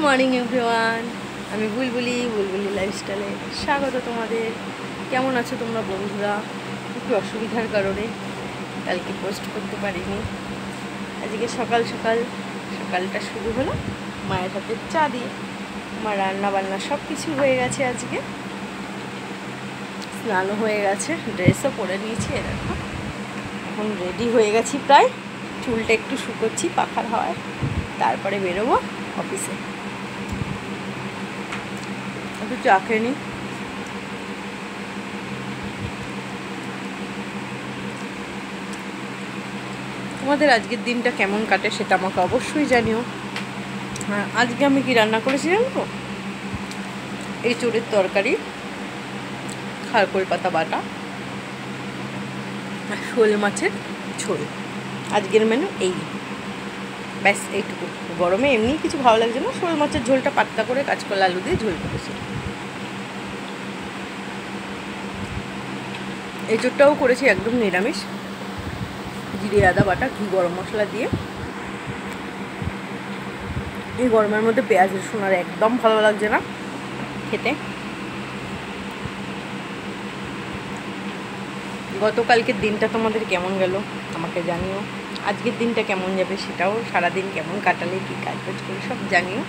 Morning everyone, আমি বুলবুলি লাইফস্টাইলে স্বাগত তোমাদের। কেমন আছো তোমরা বন্ধুরা? একটু অসুবিধার কারণে কালকে পোস্ট করতে পারিনি। আজকে সকালটা শুরু হলো মায়ের হাতে চা দিয়ে। আমার রান্না বান্না সব কিছু হয়ে গেছে। আজকে স্নানও হয়ে গেছে, ড্রেসও পরে নিয়েছি। এরকম এখন রেডি হয়ে গেছি প্রায়। চুলটা একটু শুকোচ্ছি পাখার হাওয়ায়, তারপরে বেরোবো অফিসে। একটু চা খেয়ে নিই। তোমাদের আজকের দিনটা কেমন কাটে সেটা আমাকে অবশ্যই জানিও। হ্যাঁ, আজকে আমি কি রান্না করেছি জানো তো? এঁচোড়ের তরকারি, খারকোল পাতা বাটা, আর শোল মাছের ঝোল। আজকের মেনু এই, ব্যাস এইটুকু। গরমে এমনি কিছু ভালো লাগছে না। শোল মাছের ঝোলটা পাতলা করে কাঁচকলা আলু দিয়ে ঝোল করেছি। এঁচোড়টাও করেছি একদম নিরামিষ, জিরে আদা বাটা, ঘি গরম মশলা দিয়ে। এই গরমের মধ্যে পেঁয়াজ রসুন আর একদম ভালো লাগছে না খেতে। গতকালকের দিনটা তোমাদের কেমন গেল আমাকে জানিও। আজকের দিনটা কেমন যাবে সেটাও, সারাদিন কেমন কাটালে, কী কাজ করে সব জানিও।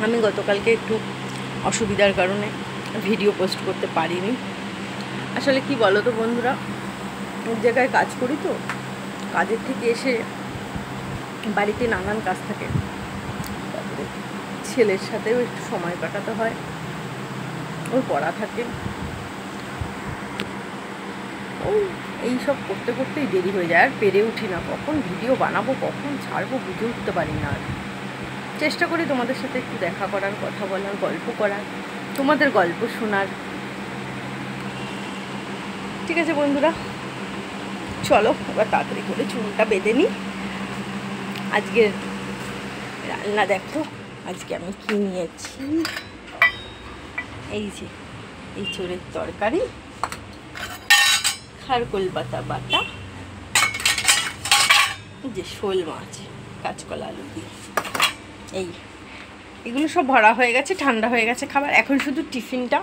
আমি গতকালকে একটু অসুবিধার কারণে ভিডিও পোস্ট করতে পারিনি। আসলে কি বলো তো বন্ধুরা, এক জায়গায় কাজ করি তো, কাজের থেকে এসে বাড়িতে নানান কাজ থাকে, তারপরে ছেলের সাথেও একটু সময় কাটাতে হয়, ওর পড়া থাকে, এই সব করতে করতেই দেরি হয়ে যায়। আর পেরে উঠি না, কখন ভিডিও বানাবো, কখন ছাড়বো বুঝে উঠতে পারি না। আর চেষ্টা করি তোমাদের সাথে একটু দেখা করার, কথা বলার, গল্প করার, তোমাদের গল্প শোনার। ঠিক আছে বন্ধুরা, চলো এবার তাড়াতাড়ি করে চুলটা বেঁধে নিই। আজকের রান্না দেখো, আজকে আমি কি নিয়েছি। এই যে এঁচোড়ের তরকারি, খারকোল পাতা বাটা, যে শোল মাছ কাঁচকলা আলু দিয়ে। এগুলো সব ভরা হয়ে গেছে, ঠান্ডা হয়ে গেছে খাবার। এখন শুধু টিফিনটা,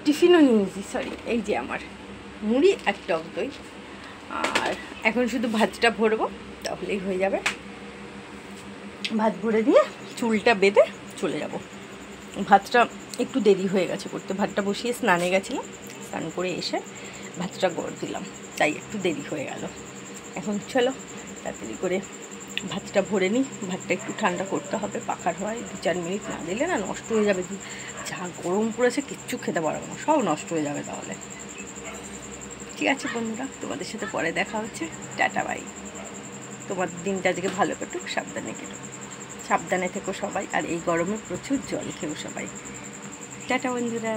টিফিনও নিয়েছি, সরি। এই যে আমার মুড়ি আর টক দই। আর এখন শুধু ভাতটা ভরবো, তাহলেই হয়ে যাবে। ভাত ভরে দিয়ে চুলটা বেঁধে চলে যাব। ভাতটা একটু দেরি হয়ে গেছে করতে, ভাতটা বসিয়ে স্নানে গেছিলাম, স্নান করে এসে ভাতটা গড় দিলাম, তাই একটু দেরি হয়ে গেল। এখন চলো তাড়াতাড়ি করে ভাতটা ভরে নিই। ভাতটা একটু ঠান্ডা করতে হবে পাখার হাওয়ায়, 2-4 মিনিট না দিলে না নষ্ট হয়ে যাবে। যা গরম পড়েছে কিচ্ছু খেতে পারবো না, সব নষ্ট হয়ে যাবে তাহলে। ঠিক আছে বন্ধুরা, তোমাদের সাথে পরে দেখা হচ্ছে। Tata bye. তোমাদের দিনটা আজকে ভালো কাটুক, সাবধানে থেকো সবাই। আর এই গরমে প্রচুর জল খেও সবাই। টাটা বন্ধুরা।